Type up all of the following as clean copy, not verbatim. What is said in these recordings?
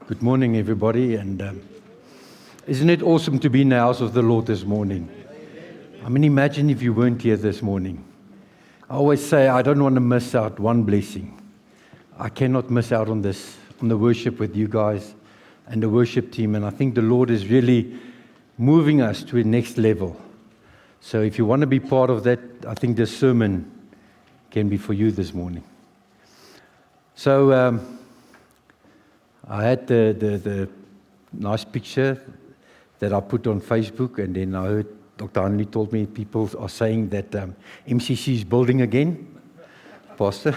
Good morning, everybody. And isn't it awesome to be in the house of the Lord this morning? I mean, imagine if you weren't here this morning. I always say I don't want to miss out one blessing. I cannot miss out on this, on the worship with you guys and the worship team. And I think the Lord is really moving us to a next level. So if you want to be part of that, I think this sermon can be for you this morning. So I had the nice picture that I put on Facebook, and then I heard Dr. Hanley told me people are saying that MCC is building again, Pastor.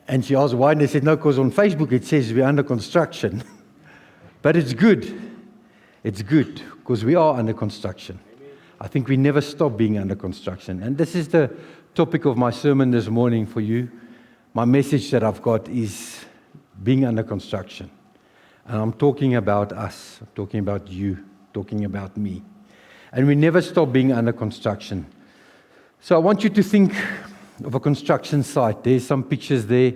And she asked why, and they said, no, because on Facebook it says we're under construction. But it's good. It's good, because we are under construction. I think we never stop being under construction. And this is the topic of my sermon this morning for you. My message that I've got is being under construction. And I'm talking about us, I'm talking about you, talking about me. And we never stop being under construction. So I want you to think of a construction site. There's some pictures there.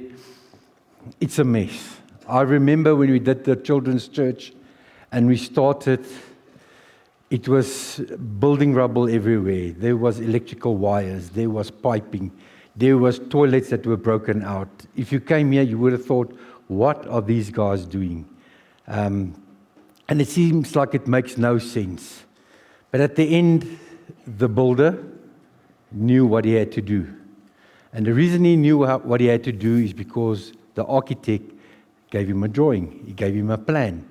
It's a mess. I remember when we did the children's church and we started, it was building rubble everywhere. There was electrical wires, there was piping, there was toilets that were broken out. If you came here, you would have thought, what are these guys doing? And it seems like it makes no sense. But at the end, the builder knew what he had to do. And the reason he knew what he had to do is because the architect gave him a drawing. He gave him a plan.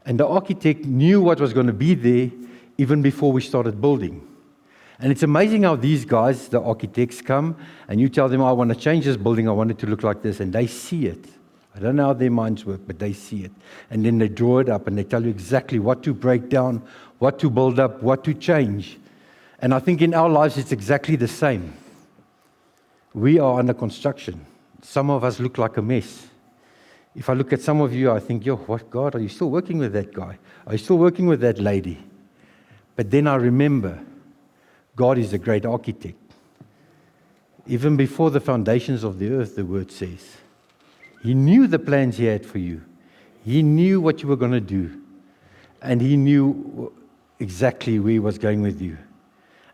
And the architect knew what was going to be there even before we started building. And it's amazing how these guys, the architects, come and you tell them, I want to change this building, I want it to look like this, and they see it. I don't know how their minds work, but they see it. And then they draw it up and they tell you exactly what to break down, what to build up, what to change. And I think in our lives it's exactly the same. We are under construction. Some of us look like a mess. If I look at some of you, I think, yo, what, God, are you still working with that guy? Are you still working with that lady? But then I remember, God is a great architect. Even before the foundations of the earth, the word says, He knew the plans He had for you. He knew what you were going to do. And He knew exactly where He was going with you.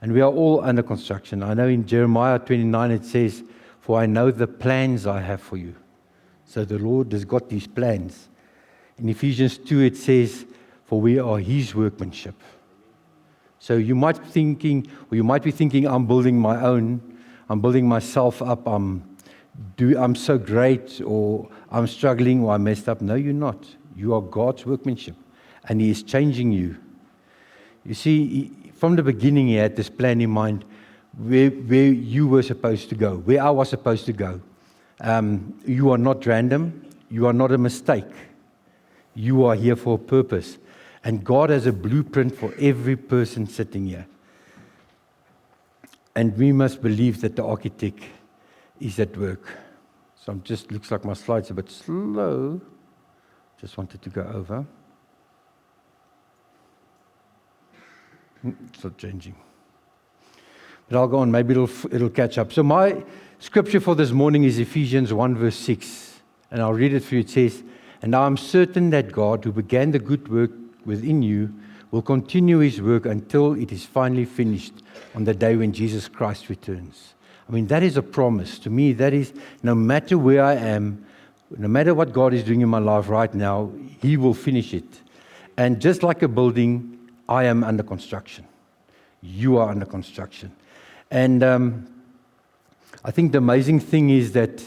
And we are all under construction. I know in Jeremiah 29 it says, for I know the plans I have for you. So the Lord has got these plans. In Ephesians 2 it says, for we are His workmanship. So you might be thinking, I'm building my own, I'm building myself up, I'm so great, or I'm struggling, or I messed up. No, you're not. You are God's workmanship, and He is changing you. You see, from the beginning He had this plan in mind where you were supposed to go, where I was supposed to go. You are not random. You are not a mistake. You are here for a purpose. And God has a blueprint for every person sitting here. And we must believe that the architect is at work. So looks like my slides are a bit slow. Just wanted to go over. It's not changing. But I'll go on, maybe it'll catch up. So my scripture for this morning is Ephesians 1 verse 6. And I'll read it for you. It says, and I am certain that God, who began the good work within you, will continue His work until it is finally finished on the day when Jesus Christ returns. I mean, that is a promise. To me, that is, no matter where I am, no matter what God is doing in my life right now, He will finish it. And just like a building, I am under construction. You are under construction. And I think the amazing thing is that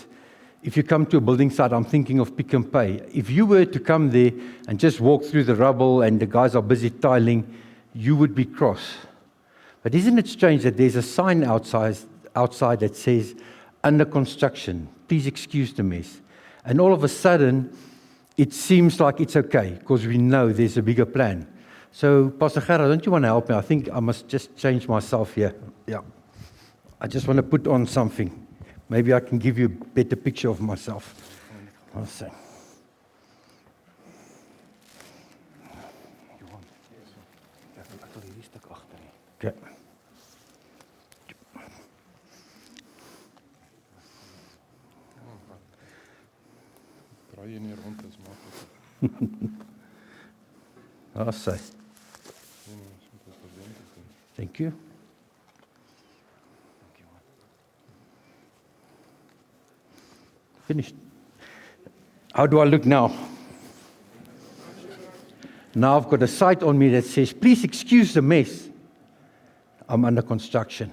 if you come to a building site, I'm thinking of Pick n Pay. If you were to come there and just walk through the rubble and the guys are busy tiling, you would be cross. But isn't it strange that there's a sign outside that says, under construction, please excuse the mess. And all of a sudden, it seems like it's okay, because we know there's a bigger plan. So, Pastor Gerard, don't you want to help me? I think I must just change myself here. Yeah. I just want to put on something. Maybe I can give you a better picture of myself. I'll say. Okay. Draai je nie rond is maklik. I'll say. Thank you. Finished. How do I look now? Now I've got a sight on me that says, please excuse the mess. I'm under construction.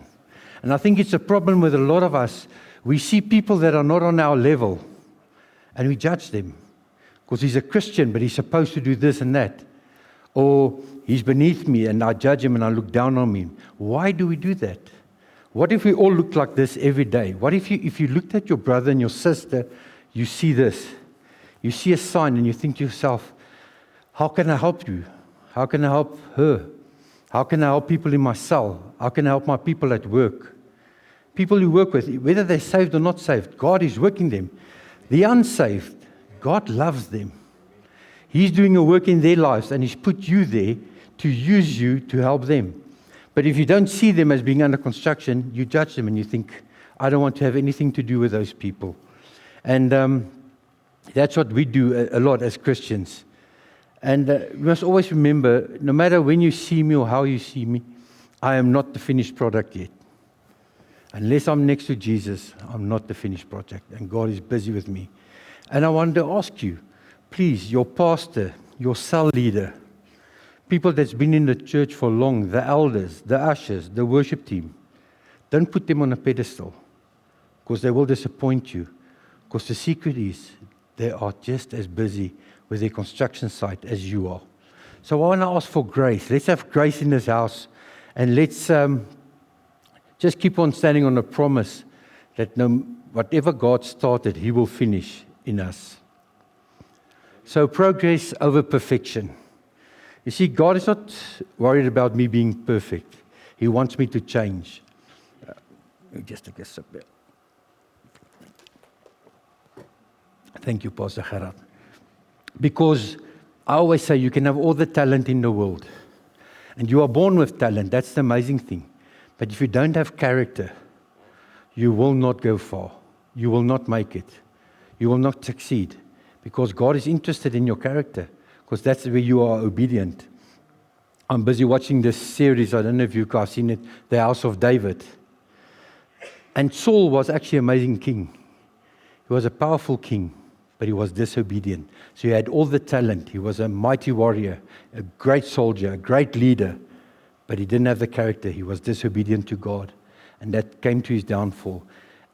And I think it's a problem with a lot of us. We see people that are not on our level and we judge them because he's a Christian, but he's supposed to do this and that. Or he's beneath me and I judge him and I look down on him. Why do we do that? What if we all looked like this every day? What if you looked at your brother and your sister, you see this. You see a sign and you think to yourself, how can I help you? How can I help her? How can I help people in my cell? How can I help my people at work? People you work with, whether they're saved or not saved, God is working them. The unsaved, God loves them. He's doing a work in their lives and He's put you there to use you to help them. But if you don't see them as being under construction, you judge them and you think, I don't want to have anything to do with those people. And that's what we do a lot as Christians. And we must always remember, no matter when you see me or how you see me, I am not the finished product yet. Unless I'm next to Jesus, I'm not the finished project. And God is busy with me. And I want to ask you, please, your pastor, your cell leader, people that's been in the church for long, the elders, the ushers, the worship team, don't put them on a pedestal because they will disappoint you. Because the secret is they are just as busy with their construction site as you are. So I want to ask for grace. Let's have grace in this house and let's just keep on standing on the promise that whatever God started, He will finish in us. So progress over perfection. You see, God is not worried about me being perfect. He wants me to change. Just take a sip here. Thank you, Pastor Gerard. Because I always say you can have all the talent in the world. And you are born with talent. That's the amazing thing. But if you don't have character, you will not go far. You will not make it. You will not succeed. Because God is interested in your character. Because that's where you are obedient. I'm busy watching this series. I don't know if you guys have seen it. The House of David. And Saul was actually an amazing king. He was a powerful king. But he was disobedient. So he had all the talent. He was a mighty warrior, a great soldier, a great leader. But he didn't have the character. He was disobedient to God. And that came to his downfall.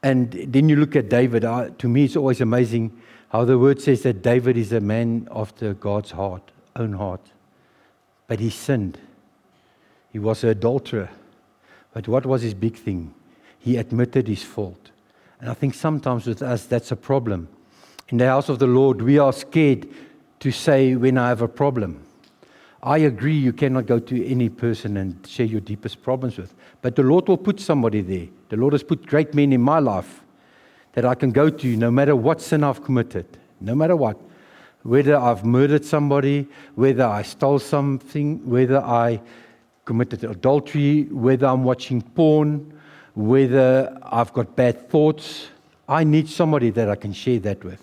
And then you look at David. To me, it's always amazing how the word says that David is a man after God's own heart. But he sinned. He was an adulterer. But what was his big thing? He admitted his fault. And I think sometimes with us, that's a problem. In the house of the Lord, we are scared to say when I have a problem. I agree you cannot go to any person and share your deepest problems with. But the Lord will put somebody there. The Lord has put great men in my life that I can go to no matter what sin I've committed. No matter what. Whether I've murdered somebody, whether I stole something, whether I committed adultery, whether I'm watching porn, whether I've got bad thoughts. I need somebody that I can share that with.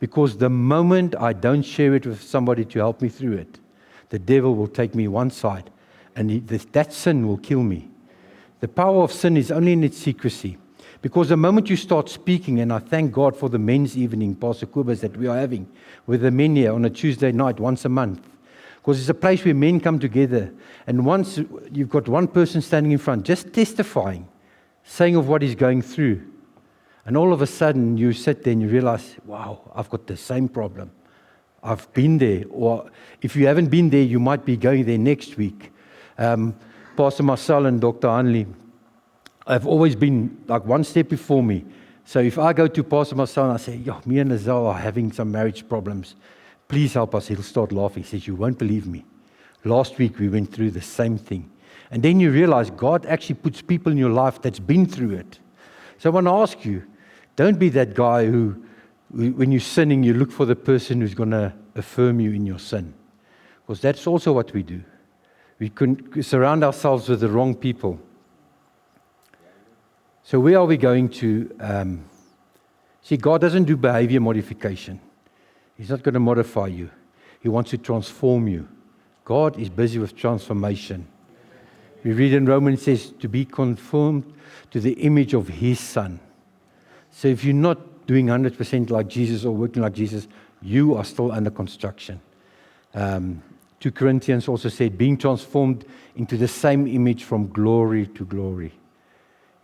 Because the moment I don't share it with somebody to help me through it, the devil will take me one side and that sin will kill me. The power of sin is only in its secrecy. Because the moment you start speaking, and I thank God for the men's evening, Pastor Kubas, that we are having with the men here on a Tuesday night once a month. Because it's a place where men come together. And once you've got one person standing in front, just testifying, saying of what he's going through. And all of a sudden, you sit there and you realize, wow, I've got the same problem. I've been there. Or if you haven't been there, you might be going there next week. Pastor Marcel and Dr. Hanley have always been like one step before me. So if I go to Pastor Marcel and I say, me and Azal are having some marriage problems. Please help us. He'll start laughing. He says, you won't believe me. Last week, we went through the same thing. And then you realize God actually puts people in your life that's been through it. So I want to ask you, don't be that guy who, when you're sinning, you look for the person who's going to affirm you in your sin. Because that's also what we do. We can surround ourselves with the wrong people. So where are we going to? See, God doesn't do behavior modification. He's not going to modify you. He wants to transform you. God is busy with transformation. We read in Romans, it says, to be conformed to the image of His Son. So if you're not doing 100% like Jesus or working like Jesus, you are still under construction. 2 Corinthians also said, being transformed into the same image from glory to glory.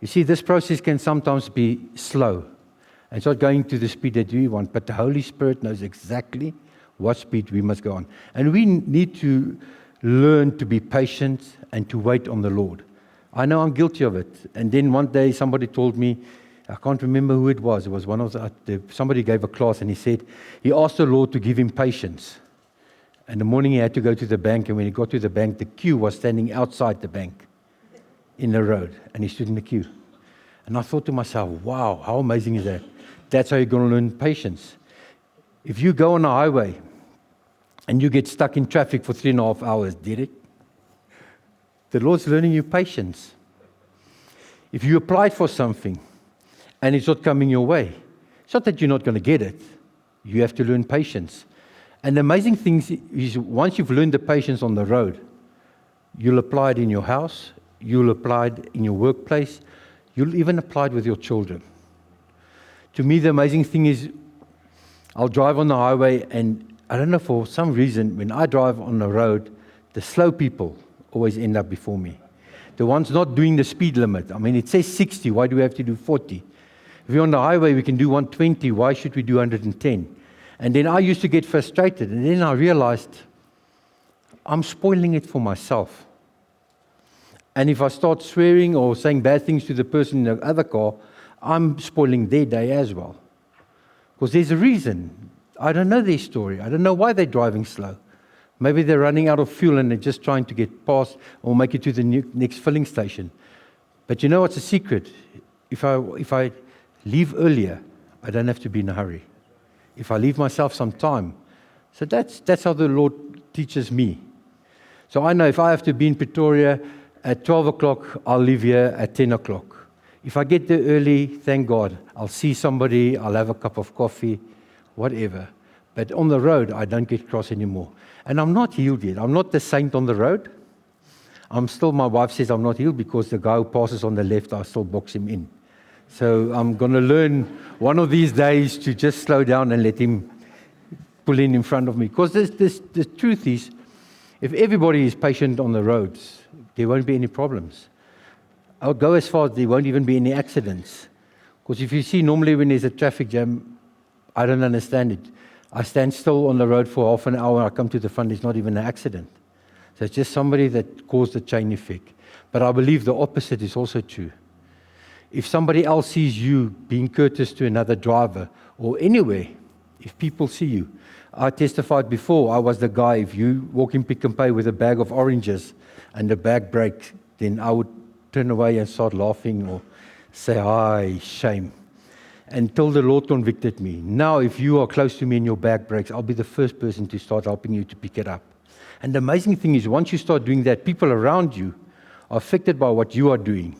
You see, this process can sometimes be slow. It's not going to the speed that we want, but the Holy Spirit knows exactly what speed we must go on. And we need to learn to be patient and to wait on the Lord. I know I'm guilty of it. And then one day somebody told me, I can't remember who it was. It was one of somebody gave a class and he said, he asked the Lord to give him patience. And the morning he had to go to the bank, and when he got to the bank, the queue was standing outside the bank in the road, and he stood in the queue. And I thought to myself, wow, how amazing is that? That's how you're going to learn patience. If you go on a highway and you get stuck in traffic for 3.5 hours, Derek, the Lord's learning you patience. If you applied for something and it's not coming your way, it's not that you're not going to get it. You have to learn patience. And the amazing thing is, once you've learned the patience on the road, you'll apply it in your house, you'll apply it in your workplace, you'll even apply it with your children. To me, the amazing thing is, I'll drive on the highway, and I don't know, for some reason, when I drive on the road, the slow people always end up before me. The ones not doing the speed limit. I mean, it says 60, why do we have to do 40? If we're on the highway, we can do 120, why should we do 110? And then I used to get frustrated, and then I realized I'm spoiling it for myself. And if I start swearing or saying bad things to the person in the other car, I'm spoiling their day as well. Because there's a reason. I don't know their story. I don't know why they're driving slow. Maybe they're running out of fuel and they're just trying to get past or make it to the next filling station. But you know what's the secret? If I leave earlier, I don't have to be in a hurry. If I leave myself some time. So that's how the Lord teaches me. So I know if I have to be in Pretoria at 12 o'clock, I'll leave here at 10 o'clock. If I get there early, thank God, I'll see somebody, I'll have a cup of coffee, whatever. But on the road, I don't get cross anymore. And I'm not healed yet. I'm not the saint on the road. My wife says I'm not healed because the guy who passes on the left, I still box him in. So I'm going to learn one of these days to just slow down and let him pull in front of me. Because the truth is, if everybody is patient on the roads, there won't be any problems. I'll go as far as there won't even be any accidents. Because if you see, normally when there's a traffic jam, I don't understand it. I stand still on the road for half an hour, I come to the front, there's not even an accident. So it's just somebody that caused the chain effect. But I believe the opposite is also true. If somebody else sees you being courteous to another driver, or anywhere, if people see you. I testified before, I was the guy, if you walk in Pick n Pay with a bag of oranges and the bag breaks, then I would turn away and start laughing or say, hi, shame. Until the Lord convicted me. Now, if you are close to me and your bag breaks, I'll be the first person to start helping you to pick it up. And the amazing thing is, once you start doing that, people around you are affected by what you are doing.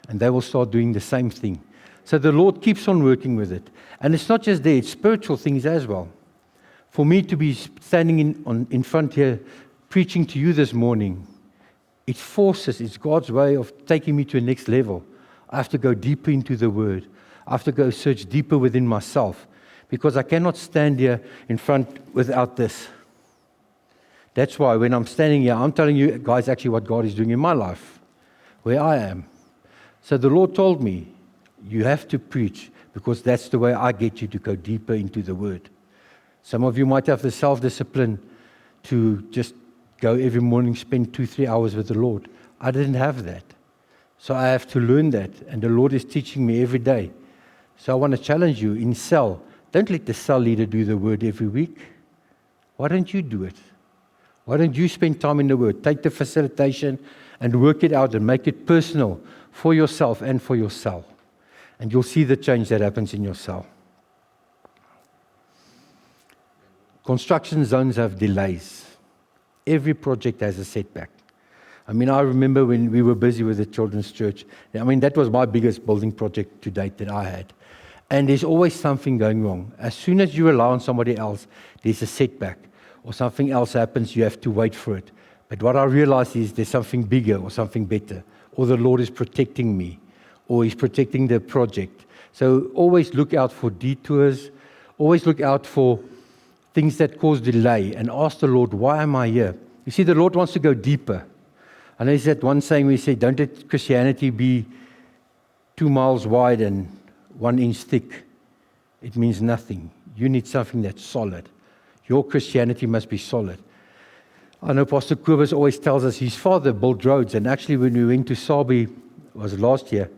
And they will start doing the same thing. So the Lord keeps on working with it. And it's not just there, it's spiritual things as well. For me to be standing in front here, preaching to you this morning, it's God's way of taking me to a next level. I have to go deeper into the Word. I have to go search deeper within myself. Because I cannot stand here in front without this. That's why when I'm standing here, I'm telling you guys actually what God is doing in my life, where I am. So the Lord told me, you have to preach, because that's the way I get you to go deeper into the Word. Some of you might have the self-discipline to just go every morning, spend 2-3 hours with the Lord. I didn't have that. So I have to learn that, and the Lord is teaching me every day. So I want to challenge you in cell. Don't let the cell leader do the Word every week. Why don't you do it? Why don't you spend time in the Word? Take the facilitation and work it out and make it personal for yourself and for your cell. And you'll see the change that happens in your cell. Construction zones have delays. Every project has a setback. I mean, I remember when we were busy with the children's church. I mean, that was my biggest building project to date that I had. And there's always something going wrong. As soon as you rely on somebody else, there's a setback. or something else happens, you have to wait for it. But what I realize is there's something bigger or something better, or the Lord is protecting me, or He's protecting the project. So always look out for detours, always look out for things that cause delay, and ask the Lord, why am I here? You see, the Lord wants to go deeper. I know He said one saying we say, don't let Christianity be 2 miles wide and 1 inch thick. It means nothing. You need something that's solid. Your Christianity must be solid. I know Pastor Kobus always tells us his father built roads, and actually when we went to Sabi, it was last year,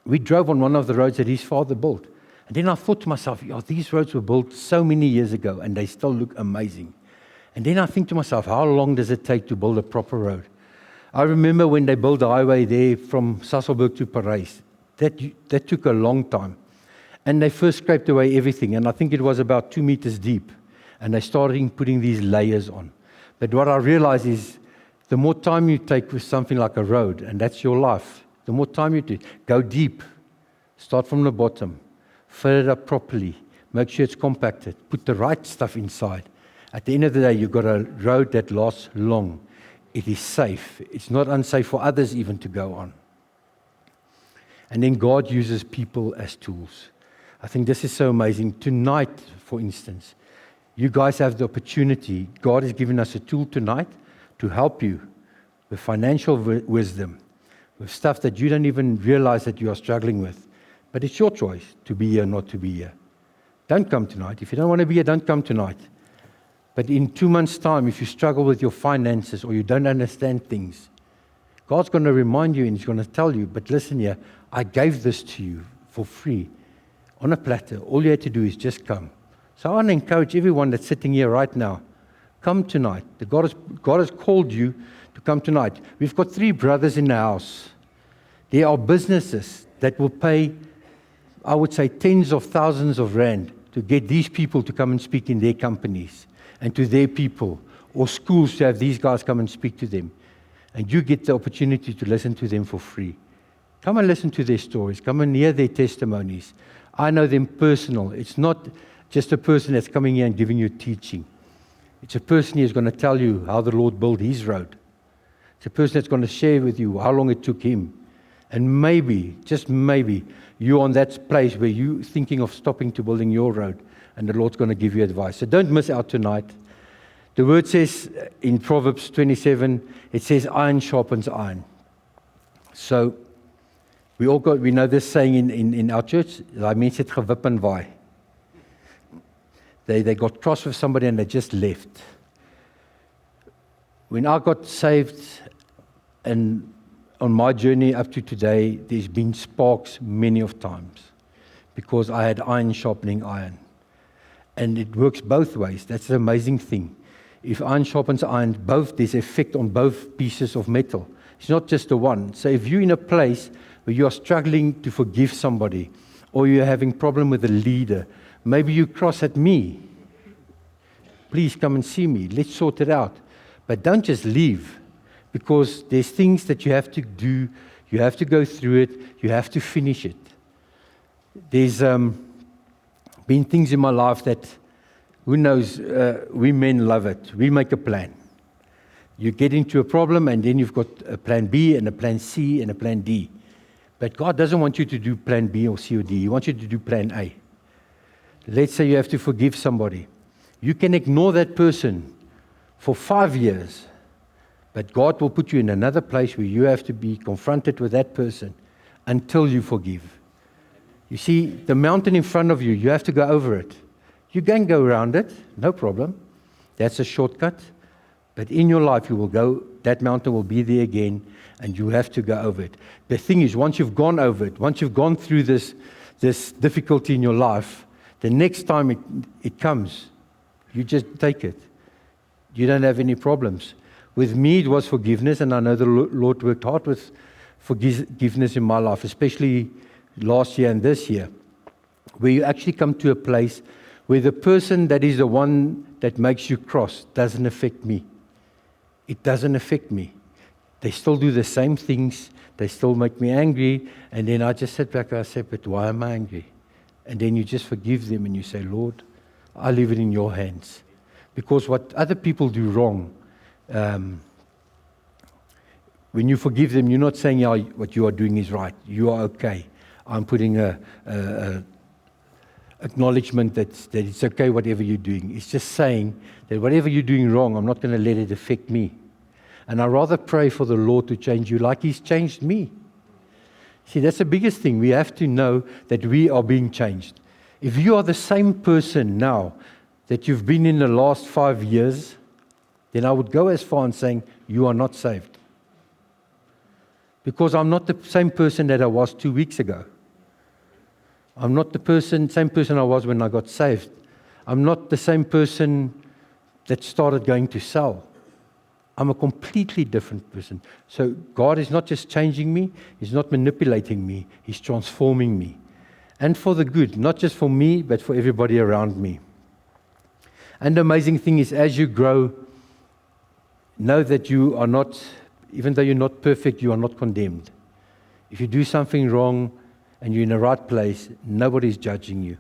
we drove on one of the roads that his father built. And then I thought to myself, these roads were built so many years ago and they still look amazing. And then I think to myself, how long does it take to build a proper road? I remember when they built the highway there from Sasolburg to Parijs. That took a long time. And they first scraped away everything, and I think it was about 2 meters deep. And they started putting these layers on. But what I realized is the more time you take with something like a road, and that's your life, the more time you do, go deep. Start from the bottom. Fill it up properly. Make sure it's compacted. Put the right stuff inside. At the end of the day, you've got a road that lasts long. It is safe. It's not unsafe for others even to go on. And then God uses people as tools. I think this is so amazing. Tonight, for instance, you guys have the opportunity. God has given us a tool tonight to help you with financial wisdom, with stuff that you don't even realize that you are struggling with. But it's your choice to be here or not to be here. Don't come tonight. If you don't want to be here, don't come tonight. But in 2 months' time, if you struggle with your finances or you don't understand things, God's going to remind you and He's going to tell you, but listen here, I gave this to you for free on a platter. All you had to do is just come. So I want to encourage everyone that's sitting here right now, come tonight. God has called you to come tonight. We've got 3 brothers in the house. There are businesses that will pay, I would say, tens of thousands of rand to get these people to come and speak in their companies and to their people, or schools to have these guys come and speak to them. And you get the opportunity to listen to them for free. Come and listen to their stories. Come and hear their testimonies. I know them personal. It's not just a person that's coming here and giving you teaching. It's a person who's going to tell you how the Lord built His road. It's a person that's going to share with you how long it took Him. And maybe, just maybe, you're on that place where you're thinking of stopping to building your road, and the Lord's going to give you advice. So don't miss out tonight. The word says in Proverbs 27, it says, iron sharpens iron. So we know this saying in our church, daai mense het gewip en waai. They got cross with somebody and they just left. When I got saved and on my journey up to today, there's been sparks many of times because I had iron sharpening iron. And it works both ways. That's the amazing thing. If iron sharpens iron, there's effect on both pieces of metal. It's not just the one. So if you're in a place where you are struggling to forgive somebody, or you're having problem with a leader, maybe you cross at me. Please come and see me. Let's sort it out. But don't just leave, because there's things that you have to do. You have to go through it. You have to finish it. There's been things in my life that, who knows, we men love it. We make a plan. You get into a problem and then you've got a plan B and a plan C and a plan D. But God doesn't want you to do plan B or C or D. He wants you to do plan A. Let's say you have to forgive somebody. You can ignore that person for 5 years, but God will put you in another place where you have to be confronted with that person until you forgive. You see, the mountain in front of you, you have to go over it. You can go around it, no problem. That's a shortcut. But in your life, you will go, that mountain will be there again, and you have to go over it. The thing is, once you've gone over it, once you've gone through this difficulty in your life, the next time it comes, you just take it. You don't have any problems. With me, it was forgiveness, and I know the Lord worked hard with forgiveness in my life, especially last year and this year, where you actually come to a place where the person that is the one that makes you cross doesn't affect me. It doesn't affect me. They still do the same things. They still make me angry. And then I just sit back and I say, but why am I angry? And then you just forgive them and you say, Lord, I leave it in your hands. Because what other people do wrong, when you forgive them, you're not saying, yeah, what you are doing is right. You are okay. I'm putting a acknowledgement that it's okay whatever you're doing. It's just saying that whatever you're doing wrong, I'm not going to let it affect me. And I'd rather pray for the Lord to change you like He's changed me. See, that's the biggest thing. We have to know that we are being changed. If you are the same person now that you've been in the last 5 years, then I would go as far as saying you are not saved. Because I'm not the same person that I was 2 weeks ago. I'm not the same person I was when I got saved. I'm not the same person that started going to sell. I'm a completely different person. So God is not just changing me, He's not manipulating me, He's transforming me. And for the good, not just for me, but for everybody around me. And the amazing thing is, as you grow, know that you are not, even though you're not perfect, you are not condemned. If you do something wrong and you're in the right place, nobody's judging you.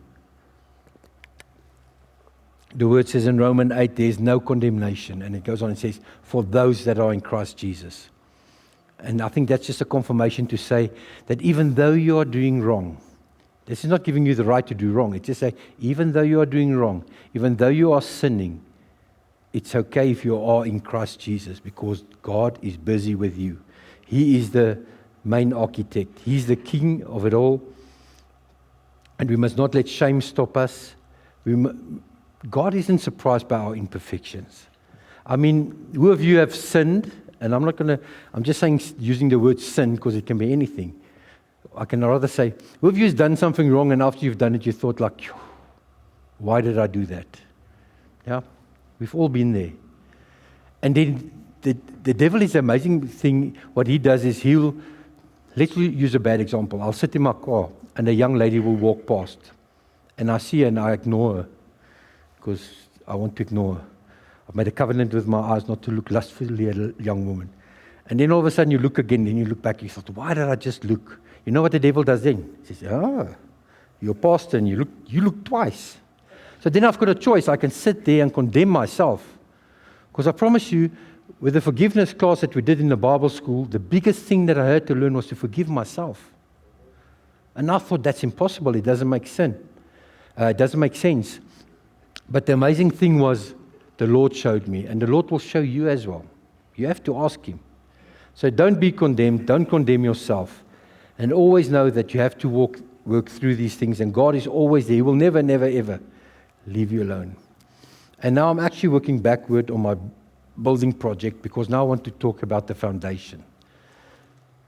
The word says in Romans 8, there's no condemnation. And it goes on and says, for those that are in Christ Jesus. And I think that's just a confirmation to say that even though you are doing wrong, this is not giving you the right to do wrong. It's just saying, even though you are doing wrong, even though you are sinning, it's okay if you are in Christ Jesus, because God is busy with you. He is the main architect. He's the king of it all. And we must not let shame stop us. God isn't surprised by our imperfections. I mean, who of you have sinned? And I'm just saying, using the word sin, because it can be anything. I can rather say, who of you has done something wrong, and after you've done it, you thought like, why did I do that? Yeah, we've all been there. And then the devil is the amazing thing. What he does is let's use a bad example. I'll sit in my car, and a young lady will walk past. And I see her, and I ignore her, because I want to ignore her. I've made a covenant with my eyes not to look lustfully at a young woman. And then all of a sudden you look again, and you look back, you thought, why did I just look? You know what the devil does then? He says, you're pastor and you look twice. So then I've got a choice. I can sit there and condemn myself. Because I promise you, with the forgiveness class that we did in the Bible school, the biggest thing that I had to learn was to forgive myself. And I thought that's impossible. It doesn't make sense. It doesn't make sense. But the amazing thing was, the Lord showed me, and the Lord will show you as well. You have to ask Him. So don't be condemned. Don't condemn yourself. And always know that you have to work through these things, and God is always there. He will never, never, ever leave you alone. And now I'm actually working backward on my building project, because now I want to talk about the foundation.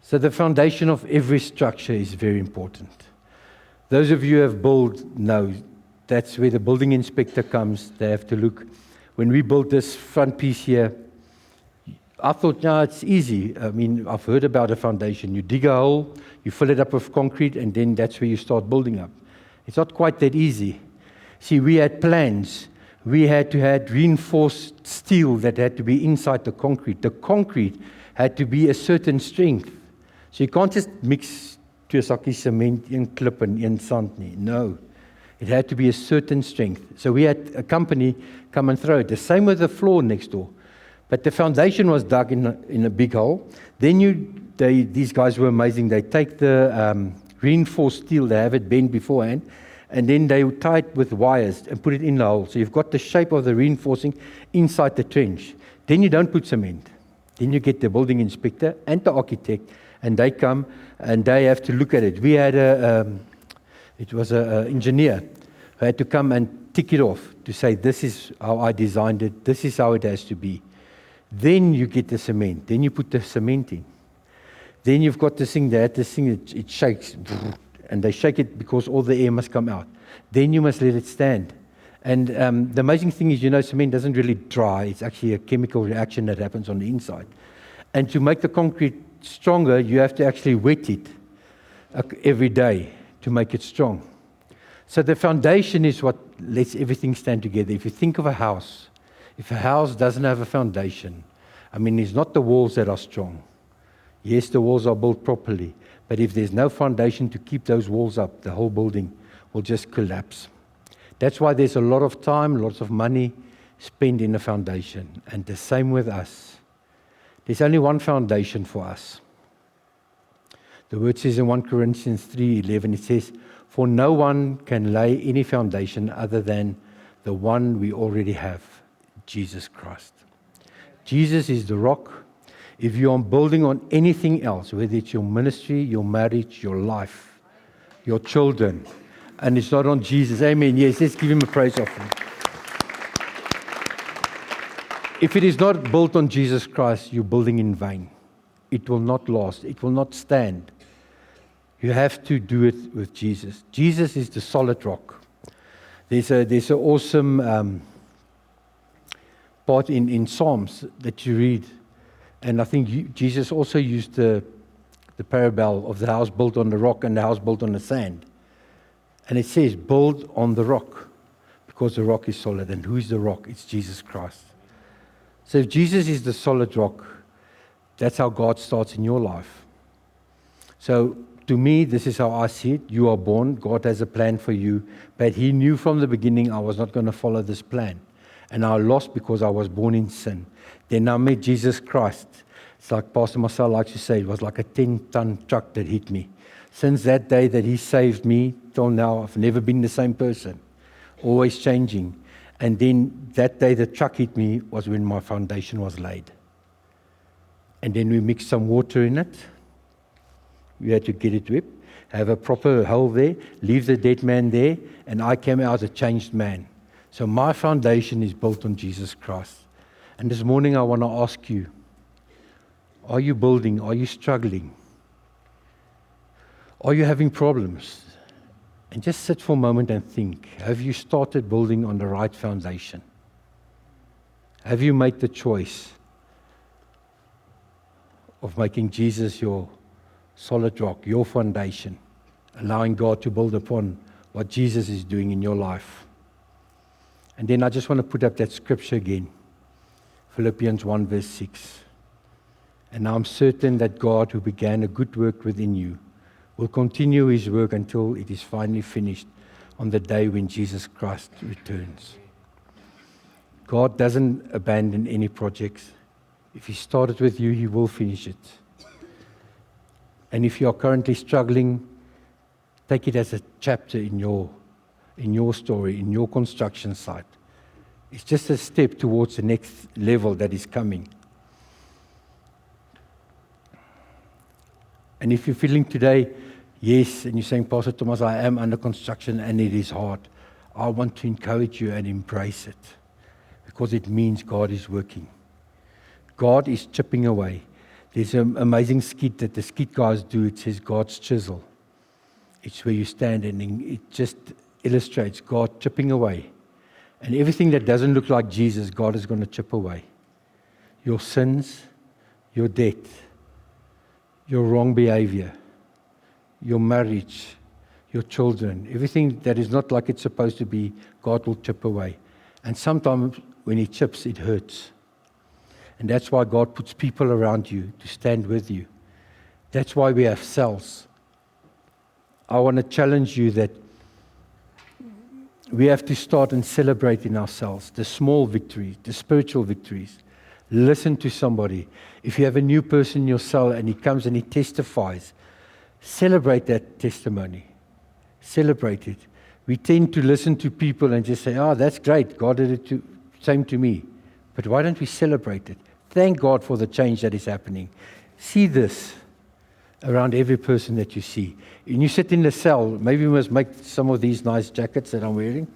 So the foundation of every structure is very important. Those of you who have built know that's where the building inspector comes. They have to look. When we built this front piece here, I thought, no, it's easy. I mean, I've heard about a foundation. You dig a hole, you fill it up with concrete, and then that's where you start building up. It's not quite that easy. See, we had plans. We had to have reinforced steel that had to be inside the concrete. The concrete had to be a certain strength. So you can't just mix twee sakkies cement, een klip en een sand nie. No. It had to be a certain strength. So we had a company come and throw it. The same with the floor next door. But the foundation was dug in a big hole. Then these guys were amazing. They take the reinforced steel, they have it bent beforehand, and then they tie it with wires and put it in the hole. So you've got the shape of the reinforcing inside the trench. Then you don't put cement. Then you get the building inspector and the architect, and they come and they have to look at it. We had an engineer who had to come and tick it off to say, this is how I designed it, this is how it has to be. Then you get the cement. Then you put the cement in. Then you've got this thing, it shakes, and they shake it because all the air must come out. Then you must let it stand. And the amazing thing is, cement doesn't really dry. It's actually a chemical reaction that happens on the inside. And to make the concrete stronger, you have to actually wet it every day to make it strong. So the foundation is what lets everything stand together. If you think of a house, if a house doesn't have a foundation, it's not the walls that are strong. Yes, the walls are built properly, but if there's no foundation to keep those walls up, the whole building will just collapse. That's why there's a lot of time, lots of money spent in the foundation. And the same with us. There's only one foundation for us. The word says in 1 Corinthians 3:11, it says, "For no one can lay any foundation other than the one we already have, Jesus Christ." Jesus is the rock. If you are building on anything else, whether it's your ministry, your marriage, your life, your children, and it's not on Jesus, amen. Yes, let's give him a praise offering. If it is not built on Jesus Christ, you're building in vain. It will not last. It will not stand. You have to do it with Jesus. Jesus is the solid rock. There's an awesome part in Psalms that you read, and I think Jesus also used the parable of the house built on the rock and the house built on the sand. And it says, build on the rock, because the rock is solid. And who is the rock? It's Jesus Christ. So if Jesus is the solid rock, that's how God starts in your life. So to me, this is how I see it. You are born. God has a plan for you. But he knew from the beginning I was not going to follow this plan. And I lost because I was born in sin. Then I met Jesus Christ. It's like Pastor Marcel likes to say, it was like a 10-ton truck that hit me. Since that day that he saved me, till now, I've never been the same person. Always changing. And then that day the truck hit me was when my foundation was laid. And then we mixed some water in it. We had to get it whipped, have a proper hole there, leave the dead man there, and I came out a changed man. So my foundation is built on Jesus Christ. And this morning I want to ask you, are you building? Are you struggling? Are you having problems? And just sit for a moment and think, have you started building on the right foundation? Have you made the choice of making Jesus your solid rock, your foundation, allowing God to build upon what Jesus is doing in your life? And then I just want to put up that scripture again, Philippians 1 verse 6. And I'm certain that God, who began a good work within you, will continue his work until it is finally finished on the day when Jesus Christ returns. God doesn't abandon any projects. If he started with you, he will finish it. And if you are currently struggling, take it as a chapter in your story, in your construction site. It's just a step towards the next level that is coming. And if you're feeling today, yes, and you're saying, Pastor Thomas, I am under construction and it is hard, I want to encourage you and embrace it, because it means God is working. God is chipping away. There's an amazing skit that the skit guys do. It says God's chisel. It's where you stand and it just illustrates God chipping away. And everything that doesn't look like Jesus, God is going to chip away. Your sins, your debt, your wrong behavior, your marriage, your children, everything that is not like it's supposed to be, God will chip away. And sometimes when he chips, it hurts. And that's why God puts people around you to stand with you. That's why we have cells. I want to challenge you that we have to start and celebrate in ourselves the small victories, the spiritual victories. Listen to somebody. If you have a new person in your cell and he comes and he testifies, celebrate that testimony. Celebrate it. We tend to listen to people and just say, oh, that's great. God did it same to me. But why don't we celebrate it? Thank God for the change that is happening. See this around every person that you see. And you sit in the cell, maybe we must make some of these nice jackets that I'm wearing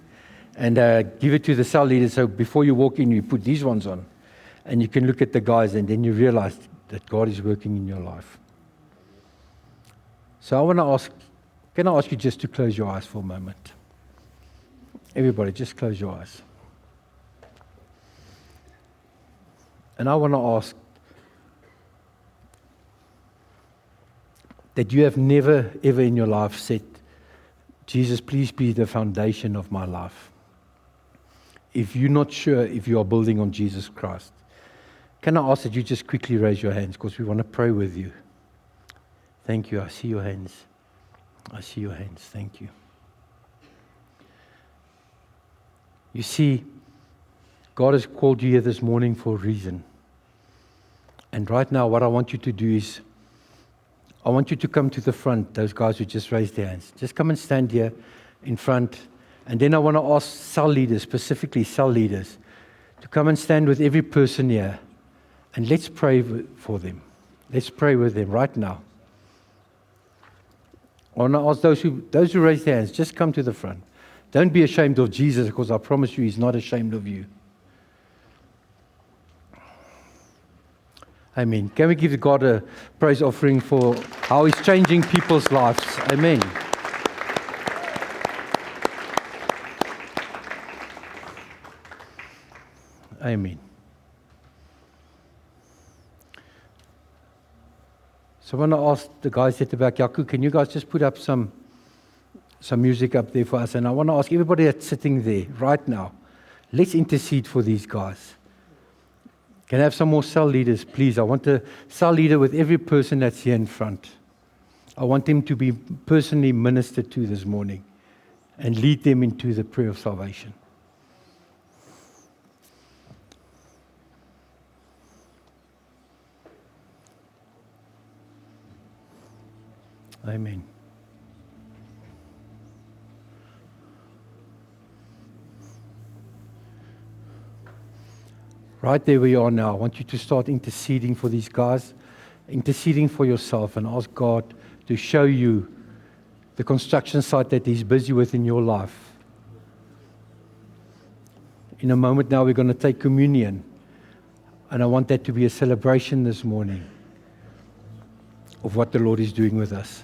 and give it to the cell leader. So before you walk in, you put these ones on. And you can look at the guys and then you realize that God is working in your life. So I want to ask, can I ask you just to close your eyes for a moment? Everybody, just close your eyes. And I want to ask that you have never, ever in your life said, Jesus, please be the foundation of my life. If you're not sure if you are building on Jesus Christ, can I ask that you just quickly raise your hands, because we want to pray with you. Thank you. I see your hands. I see your hands. Thank you. You see, God has called you here this morning for a reason. And right now, what I want you to do is, I want you to come to the front, those guys who just raised their hands. Just come and stand here in front. And then I want to ask cell leaders, specifically cell leaders, to come and stand with every person here. And let's pray for them. Let's pray with them right now. I want to ask those who raise their hands, just come to the front. Don't be ashamed of Jesus, because I promise you, He's not ashamed of you. Amen. Can we give God a praise offering for how He's changing people's lives? Amen. Amen. So I want to ask the guys at the back, Yaku, can you guys just put up some music up there for us? And I want to ask everybody that's sitting there right now, let's intercede for these guys. Can I have some more cell leaders, please? I want a cell leader with every person that's here in front. I want them to be personally ministered to this morning and lead them into the prayer of salvation. Amen. Right there where you are now, I want you to start interceding for these guys, interceding for yourself, and ask God to show you the construction site that He's busy with in your life. In a moment now, we're going to take communion, and I want that to be a celebration this morning of what the Lord is doing with us.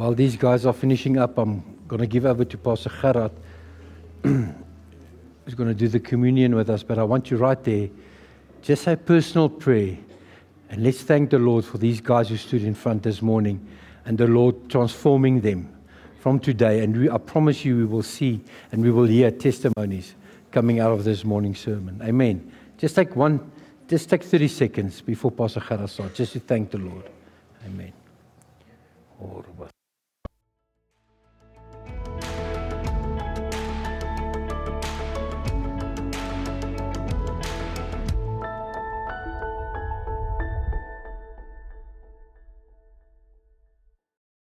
While these guys are finishing up, I'm going to give over to Pastor Gerard, who's going to do the communion with us. But I want you right there, just say personal prayer. And let's thank the Lord for these guys who stood in front this morning and the Lord transforming them from today. And I promise you, we will see and we will hear testimonies coming out of this morning's sermon. Amen. Just take 30 seconds before Pastor Gerard starts, just to thank the Lord. Amen.